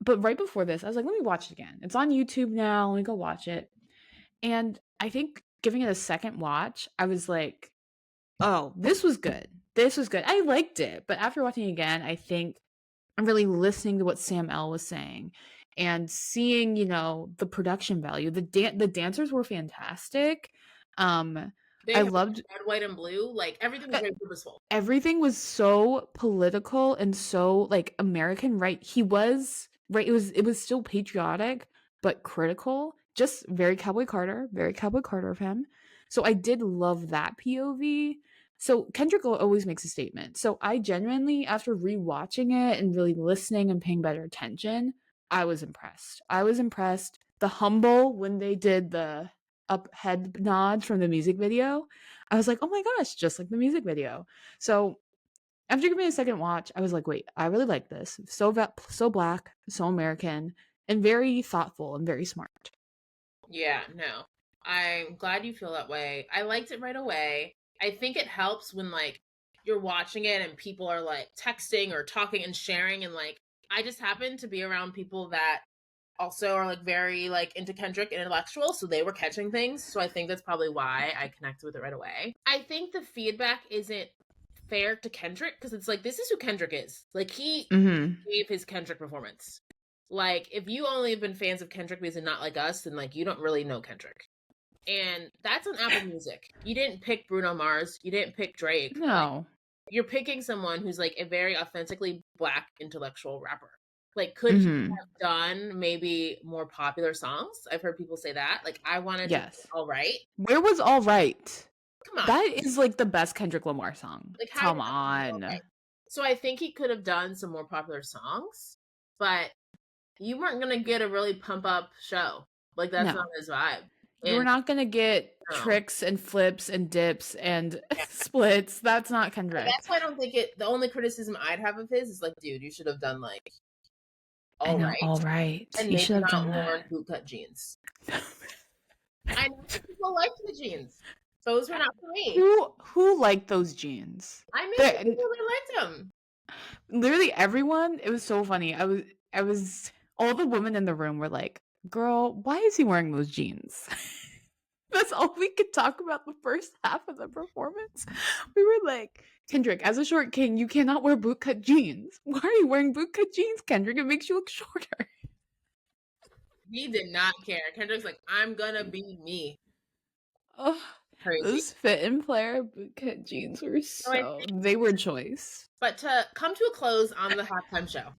But right before this, I was like, let me watch it again. It's on YouTube now. Let me go watch it. And I think giving it a second watch, I was like, oh, this was good. This was good. I liked it. But after watching it again, I think I'm really listening to what Sam L was saying and seeing, you know, the production value. The dancers were fantastic. They I had loved red, white, and blue. Like everything was very purposeful. everything was so political and so like American, right? He was right. It was still patriotic, but critical. Just very Cowboy Carter of him. So I did love that POV. So Kendrick always makes a statement. So I genuinely, after rewatching it and really listening and paying better attention, I was impressed. I was impressed. The humble when they did the up head nods from the music video, I was like, oh my gosh, just like the music video. So after giving it a second watch, I was like, wait, I really like this. So black, so American, and very thoughtful and very smart. Yeah, no. I'm glad you feel that way. I liked it right away. I think it helps when like you're watching it and people are like texting or talking and sharing, and like I just happen to be around people that also are like very like into Kendrick and intellectual, so they were catching things. So I think that's probably why I connected with it right away. I think the feedback isn't fair to Kendrick because it's like this is who Kendrick is. Like he gave his Kendrick performance. Like if you only have been fans of Kendrick because and not like us, then like you don't really know Kendrick. And that's on Apple Music. You didn't pick Bruno Mars. You didn't pick Drake. No. Like, you're picking someone who's like a very authentically black intellectual rapper. Like, could he have done maybe more popular songs? I've heard people say that. Like, I wanted to All Right. Where was All Right? Come on. That is like the best Kendrick Lamar song. Like, come on. Right. So I think he could have done some more popular songs, but you weren't going to get a really pump up show. Like, that's not his vibe. You were not going to get tricks and flips and dips and splits. That's not Kendrick. That's why I don't think the only criticism I'd have of his is like, dude, you should have done like All Right. And you should have done worn bootcut jeans. I know people liked the jeans. Those were not for me. Who liked those jeans? I mean, people that liked them. Literally everyone. It was so funny. I was all the women in the room were like, girl, why is he wearing those jeans? That's all we could talk about the first half of the performance. We were like, Kendrick, as a short king, you cannot wear bootcut jeans. Why are you wearing bootcut jeans, Kendrick? It makes you look shorter. He did not care. Kendrick's like, I'm gonna be me. Oh, crazy. Those fit and player bootcut jeans were they were choice. But to come to a close on the halftime show,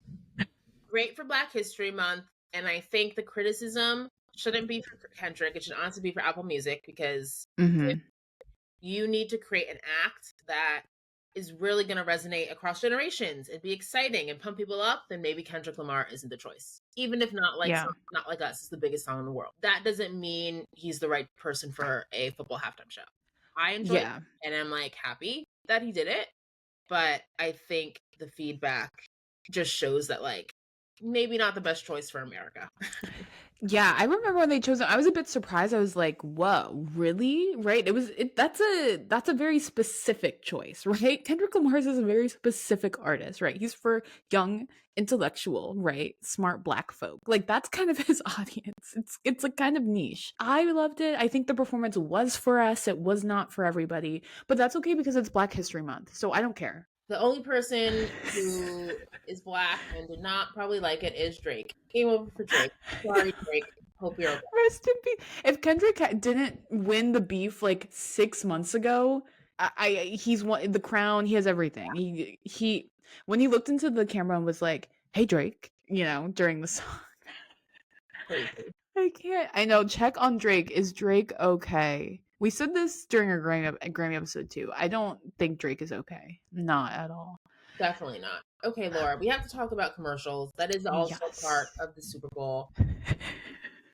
great for Black History Month. And I think the criticism shouldn't be for Kendrick. It should honestly be for Apple Music because if you need to create an act that is really going to resonate across generations and be exciting and pump people up, then maybe Kendrick Lamar isn't the choice. Even if Not Like Not Like Us is the biggest song in the world. That doesn't mean he's the right person for a football halftime show. I enjoy it and I'm like happy that he did it. But I think the feedback just shows that like maybe not the best choice for America. Yeah, I remember when they chose him. I was a bit surprised. I was like, "Whoa, really?" Right? That's a very specific choice, right? Kendrick Lamar is a very specific artist, right? He's for young, intellectual, right? Smart black folk. Like that's kind of his audience. It's like kind of niche. I loved it. I think the performance was for us. It was not for everybody, but that's okay because it's Black History Month, so I don't care. The only person who is black and did not probably like it is Drake. Game over for Drake. Sorry, Drake. Hope you're okay. Rest in peace. If Kendrick didn't win the beef like 6 months ago, he's won the crown. He has everything. He when he looked into the camera and was like, "Hey Drake," during the song. Crazy. I can't. I know. Check on Drake. Is Drake okay? We said this during our Grammy episode too. I don't think Drake is okay. Not at all. Definitely not. Okay, Laura, we have to talk about commercials. That is also Yes. part of the Super Bowl.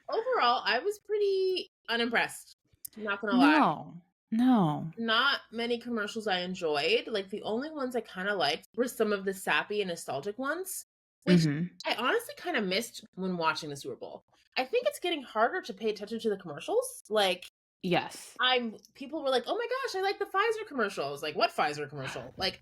Overall, I was pretty unimpressed. Not gonna lie. No. Not many commercials I enjoyed. Like the only ones I kind of liked were some of the sappy and nostalgic ones, which I honestly kind of missed when watching the Super Bowl. I think it's getting harder to pay attention to the commercials. Like, Yes. People were like, "Oh my gosh, I like the Pfizer commercial." I was like, "What Pfizer commercial?" Like,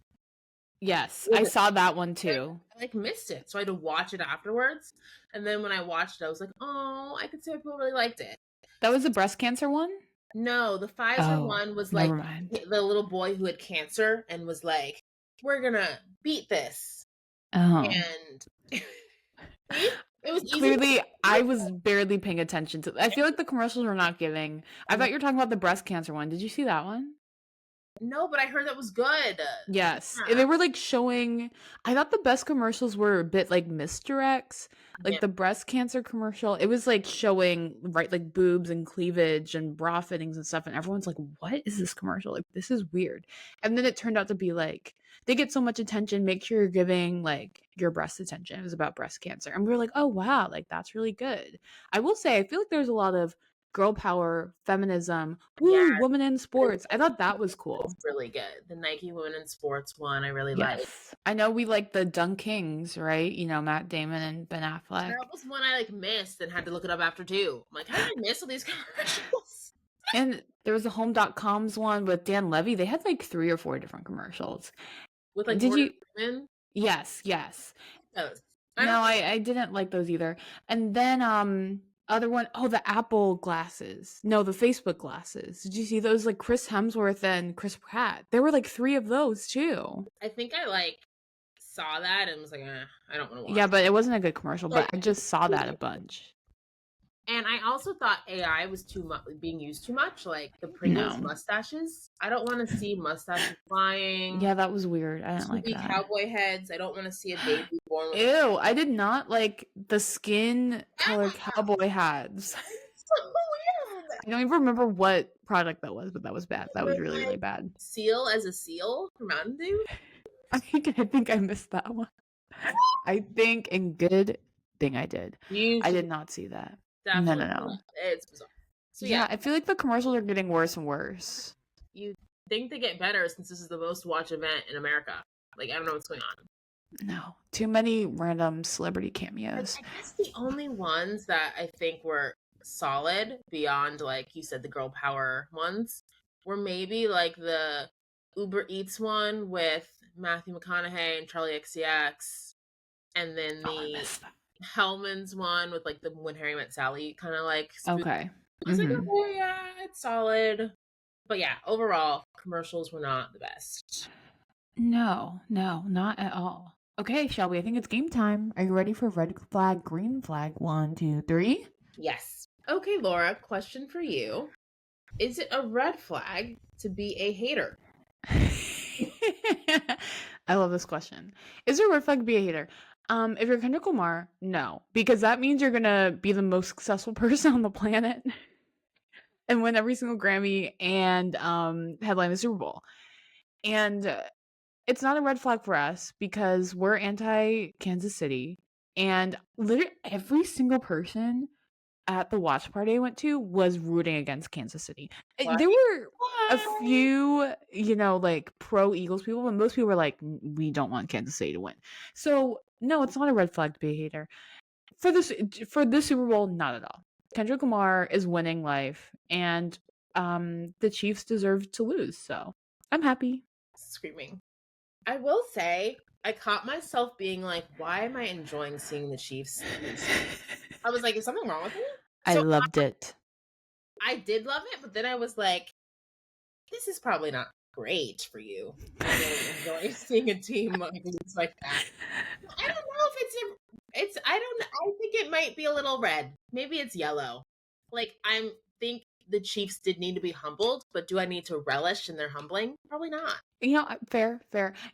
Yes, I saw that one too. I like missed it, so I had to watch it afterwards. And then when I watched it, I was like, "Oh, I could see why people really liked it." That was the breast cancer one? No, the Pfizer one was like the little boy who had cancer and was like, "We're gonna beat this." Oh. And it was clearly I was barely paying attention to. I feel like the commercials were not giving. I thought you were talking about the breast cancer one. Did you see that one? No, but I heard that was good. Yes. Yeah. They were like showing. I thought the best commercials were a bit like misdirects. Like the breast cancer commercial, it was like showing right like boobs and cleavage and bra fittings and stuff, and everyone's like, "What is this commercial? Like this is weird." And then it turned out to be like they get so much attention. Make sure you're giving like your breast attention. It was about breast cancer, and we were like, "Oh wow, like that's really good." I will say, I feel like there's a lot of girl power, feminism, woo, women in sports. I thought that was cool. It's really good. The Nike Women in Sports one, I really like. I know we like the Dunk Kings, right? Matt Damon and Ben Affleck. That was one I like missed and had to look it up after too. I'm like, how did I miss all these commercials? And there was a Home.com's one with Dan Levy. They had like 3 or 4 different commercials. With like, did you? Women? Yes. Those. No, I didn't like those either. And then other one, the Apple glasses. No, the Facebook glasses. Did you see those? Like Chris Hemsworth and Chris Pratt. There were like 3 of those too. I think I like saw that and was like, I don't want to watch. Yeah, but it wasn't a good commercial. But I just saw that a bunch. And I also thought AI was being used too much, like the Pringles mustaches. I don't want to see mustaches flying. Yeah, that was weird. I didn't like that. Cowboy heads. I don't want to see a baby born with. Ew, I did not like the skin color cowboy hats. So weird. I don't even remember what product that was, but that was bad. That was really, really bad. Seal as a seal for Mountain Dew? I think I missed that one. I think, and good thing I did. I did not see that. Definitely. No. It's bizarre. So yeah, I feel like the commercials are getting worse and worse. You think they get better since this is the most watched event in America. Like, I don't know what's going on. No. Too many random celebrity cameos. I guess the only ones that I think were solid beyond, like you said, the girl power ones were maybe like the Uber Eats one with Matthew McConaughey and Charlie XCX, and then the Hellman's one with like the When Harry Met Sally kind of like spooky. Okay. I was like, oh yeah, it's solid. But yeah, overall, commercials were not the best. No, not at all. Okay, Shelby, I think it's game time. Are you ready for red flag, green flag? 1, 2, 3? Yes. Okay, Laura, question for you. Is it a red flag to be a hater? I love this question. Is it a red flag to be a hater? If you're Kendrick Lamar, no. Because that means you're gonna be the most successful person on the planet and win every single Grammy and headline the Super Bowl. And it's not a red flag for us because we're anti-Kansas City. And literally every single person at the watch party I went to was rooting against Kansas City. What? There were a few, like pro-Eagles people, but most people were like, we don't want Kansas City to win. So, no, it's not a red flag to be a hater. for this Super Bowl, not at all. Kendrick Lamar is winning life, and the Chiefs deserve to lose. So I'm happy. Screaming. I will say, I caught myself being like, why am I enjoying seeing the Chiefs lose? I was like, is something wrong with me? I So loved it. I did love it, but then I was like, this is probably not great for you. I really enjoy seeing a team like lose like that. I don't know if I think it might be a little red. Maybe it's yellow. Like, I think the Chiefs did need to be humbled, but do I need to relish in their humbling? Probably not. You know, fair.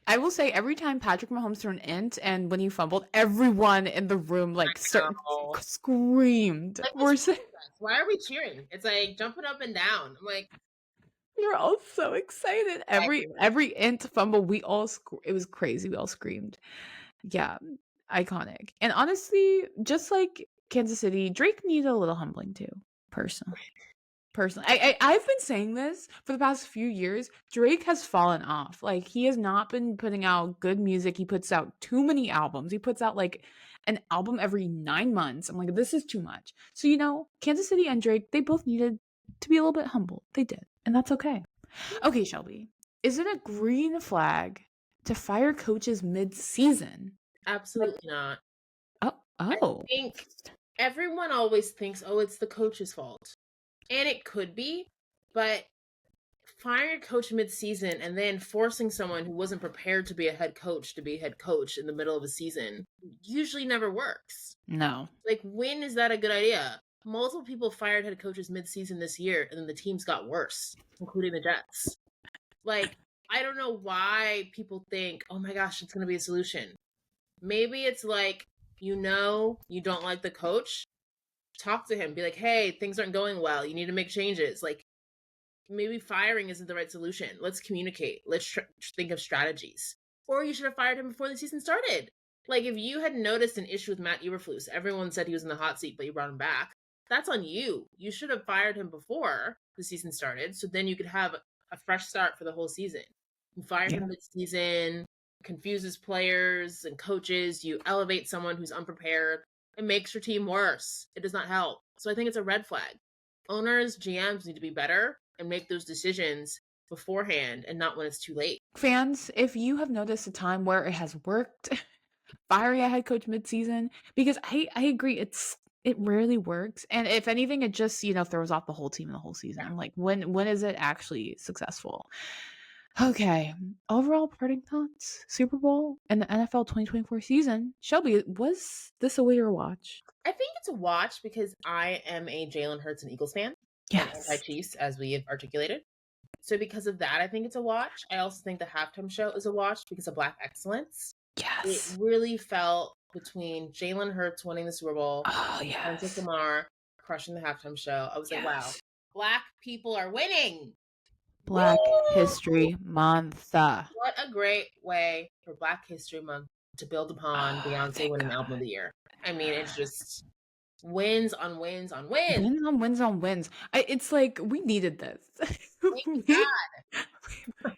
I will say every time Patrick Mahomes threw an int and when he fumbled, everyone in the room like screamed. Like, why are we cheering? It's like jumping up and down. I'm like, we were all so excited. Every int fumble, it was crazy. We all screamed. Yeah, iconic. And honestly, just like Kansas City, Drake needed a little humbling too. Personally, I've been saying this for the past few years. Drake has fallen off. Like, he has not been putting out good music. He puts out too many albums. He puts out like an album every 9 months. I'm like, this is too much. So, you know, Kansas City and Drake, they both needed to be a little bit humble. They did. And that's okay. Okay, Shelby, is it a green flag to fire coaches mid-season? absolutely not. I Oh. think everyone always thinks, oh, it's the coach's fault. And it could be, but firing a coach mid-season and then forcing someone who wasn't prepared to be a head coach to be a head coach in the middle of a season usually never works. No. Like, when is that a good idea? Multiple people fired head coaches mid-season this year, and then the teams got worse, including the Jets. Like, I don't know why people think, oh my gosh, it's going to be a solution. Maybe it's like, you know, you don't like the coach, talk to him, be like, hey, things aren't going well, you need to make changes. Like, maybe firing isn't the right solution. Let's communicate. Let's think of strategies. Or you should have fired him before the season started. Like, if you had noticed an issue with Matt Eberflus, everyone said he was in the hot seat, but you brought him back. That's on you. You should have fired him before the season started, so then you could have a fresh start for the whole season. You fire him mid-season, confuses players and coaches, you elevate someone who's unprepared. It makes your team worse. It does not help. So I think it's a red flag. Owners, GMs need to be better and make those decisions beforehand and not when it's too late. Fans, if you have noticed a time where it has worked, firing a head coach mid-season, because I agree, it rarely works, and if anything, it just, you know, throws off the whole team and the whole season. I'm like, when is it actually successful? Okay, overall parting thoughts, Super Bowl and the NFL 2024 season. Shelby, was this a wait or watch? I think it's a watch because I am a Jalen Hurts and Eagles fan. Yes. Anti-Chiefs, as we have articulated. So because of that, I think it's a watch. I also think the halftime show is a watch because of Black excellence. Yes. It really felt between Jalen Hurts winning the Super Bowl and Kendrick Lamar crushing the halftime show. I was like, wow, Black people are winning. Black History Month. What a great way for Black History Month to build upon Beyonce winning Album of the Year. I mean, it's just wins on wins on wins. Wins on wins on wins. It's like, we needed this. Thank God.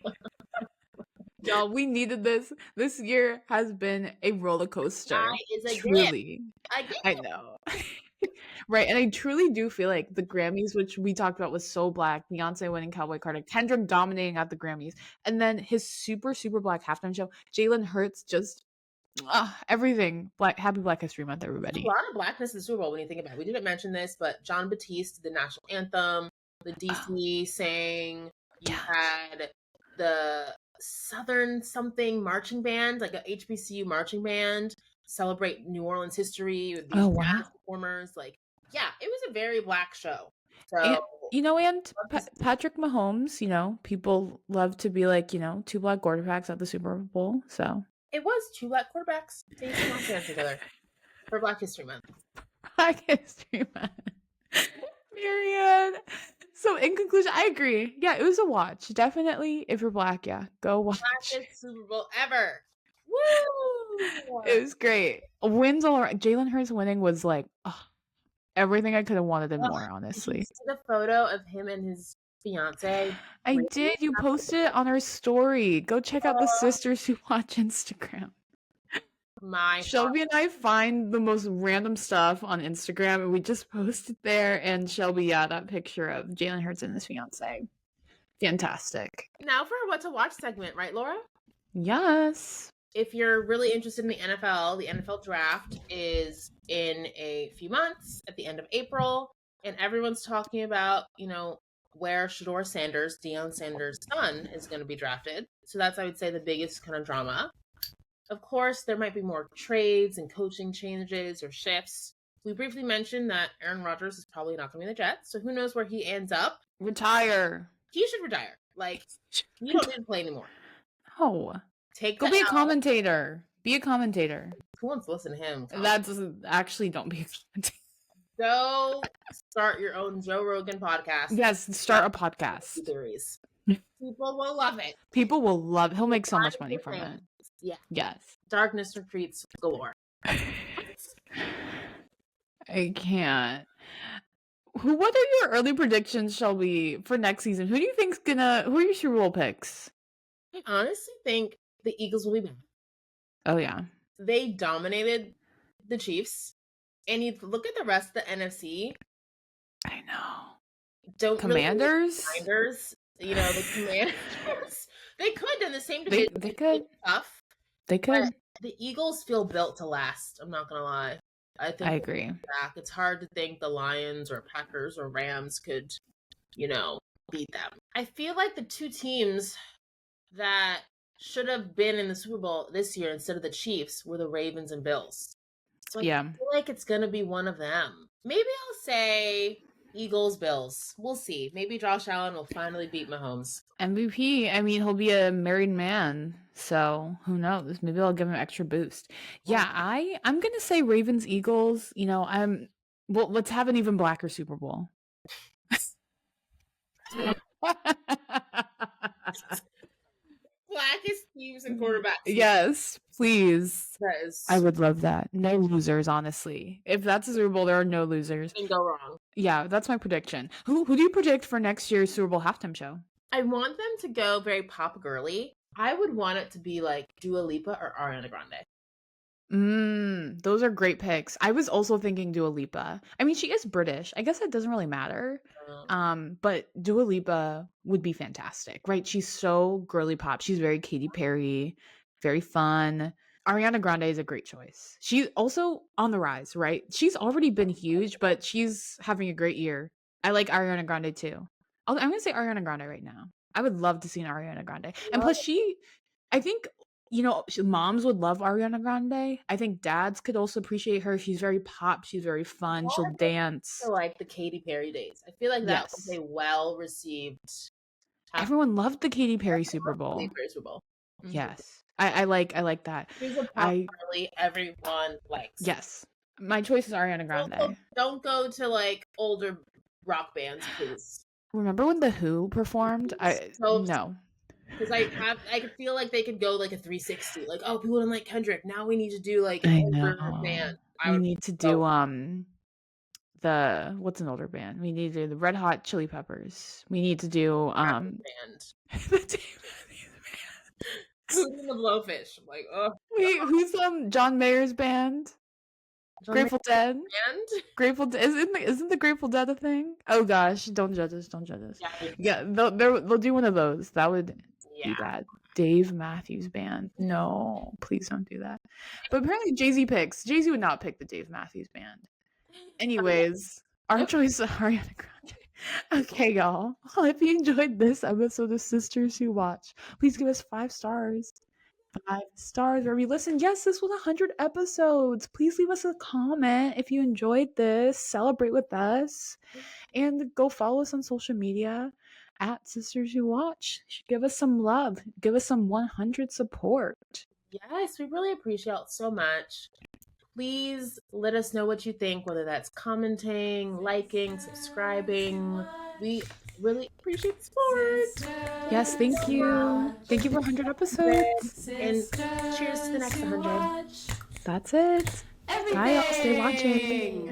Y'all, we needed this. This year has been a roller coaster. Truly. I know. Right, and I truly do feel like the Grammys, which we talked about, was so Black. Beyonce winning Cowboy Carter, Kendrick dominating at the Grammys, and then his super Black halftime show. Jalen Hurts, just everything. Happy Black History Month, everybody. A lot of Blackness in the Super Bowl when you think about it. We didn't mention this, but John Batiste did the national anthem. The DC sang. You had the Southern something marching band, like a HBCU marching band, celebrate New Orleans history with these performers. Like, yeah, it was a very Black show. So, and, you know, and Patrick Mahomes, you know, people love to be like, you know, 2 Black quarterbacks at the Super Bowl. So it was 2 Black quarterbacks facing off together for Black History Month. Black History Month. Period. So in conclusion, I agree. Yeah, it was a watch. Definitely, if you're Black, go watch. Blackest Super Bowl ever. Woo! It was great. Wins all around. Jalen Hurts winning was like everything I could have wanted and more, honestly. Did you see the photo of him and his fiance? I did. You posted it on our story. Go check out the sisters who watch Instagram. my Shelby and I find the most random stuff on Instagram, and we just post it there. And Shelby, that picture of Jalen Hurts and his fiance, fantastic. Now for our what to watch segment, right, Laura? Yes. If you're really interested in the NFL draft is in a few months at the end of April, and everyone's talking about, where Shedeur Sanders, Deion Sanders' son, is going to be drafted. So that's, I would say, the biggest kind of drama. Of course, there might be more trades and coaching changes or shifts. We briefly mentioned that Aaron Rodgers is probably not going to be in the Jets, so who knows where he ends up. Retire. He should retire. You don't need to play anymore. No. Go be a commentator. Be a commentator. Who wants to listen to him? That's actually, don't be a commentator. Go start your own Joe Rogan podcast. Yes, start a podcast. Theories. People will love it. People will love it. He'll make so much money from it. Yeah. Yes. Darkness retreats galore. I can't. What are your early predictions, Shelby, for next season? Who do you think's who are your Super Bowl picks? I honestly think the Eagles will be back. Oh, yeah. They dominated the Chiefs. And you look at the rest of the NFC. I know. Commanders? The Commanders. They could in the same division. They could. Tough. They could. But the Eagles feel built to last. I'm not going to lie. I agree. Back. It's hard to think the Lions or Packers or Rams could, beat them. I feel like the two teams that should have been in the Super Bowl this year instead of the Chiefs were the Ravens and Bills. So I feel like it's going to be one of them. Maybe I'll say Eagles, Bills. We'll see. Maybe Josh Allen will finally beat Mahomes. MVP. I mean, he'll be a married man. So who knows? Maybe I'll give him an extra boost. Yeah, I'm going to say Ravens, Eagles. Let's have an even blacker Super Bowl. Blackest teams and quarterbacks. Yes, please. I would love that. No losers, honestly. If that's a Super Bowl, there are no losers. Can go wrong. Yeah, that's my prediction. Who do you predict for next year's Super Bowl halftime show? I want them to go very pop girly. I would want it to be like Dua Lipa or Ariana Grande. Those are great picks. I was also thinking Dua Lipa. I mean, she is British. I guess it doesn't really matter. But Dua Lipa would be fantastic, right? She's so girly pop. She's very Katy Perry, very fun. Ariana Grande is a great choice. She's also on the rise, right? She's already been huge, but she's having a great year. I like Ariana Grande too. I'm going to say Ariana Grande right now. I would love to see an Ariana Grande. And plus I think, moms would love Ariana Grande. I think dads could also appreciate her. She's very pop. She's very fun. She'll dance. Like the Katy Perry days. I feel like that was a well-received. Everyone loved the Katy Perry Super Bowl. Mm-hmm. Yes. I like that. She's a pop girly everyone likes. Yes. My choice is Ariana Grande. Don't go to older rock bands, please. Remember when The Who performed? No. Because I could feel like they could go a 360. People didn't like Kendrick. Now we need to do an older band. We need to do what's an older band? We need to do the Red Hot Chili Peppers. We need to do band. The Dave Matthews Band. Who's in the Blowfish? I'm like, oh. Wait, who's John Mayer's band? Grateful Dead. Grateful Dead. Isn't the Grateful Dead a thing? Oh gosh, don't judge us. Yeah, they'll do one of those. That would be bad. Dave Matthews Band. No, please don't do that. But apparently Jay-Z would not pick the Dave Matthews Band. Anyways, our choice is Ariana Grande. Okay, y'all. Well, if you enjoyed this episode of Sisters Who Watch, please give us 5 stars. 5 stars where we listen. Yes, this was 100 episodes. Please leave us a comment if you enjoyed this. Celebrate with us. And go follow us on social media at Sisters Who Watch. Give us some love. Give us some 100 support. Yes, we really appreciate it so much. Please let us know what you think, whether that's commenting, liking, subscribing. We really appreciate the support. Yes, thank you. Thank you for 100 episodes. And cheers to the next 100. That's it. Bye, y'all. Stay watching.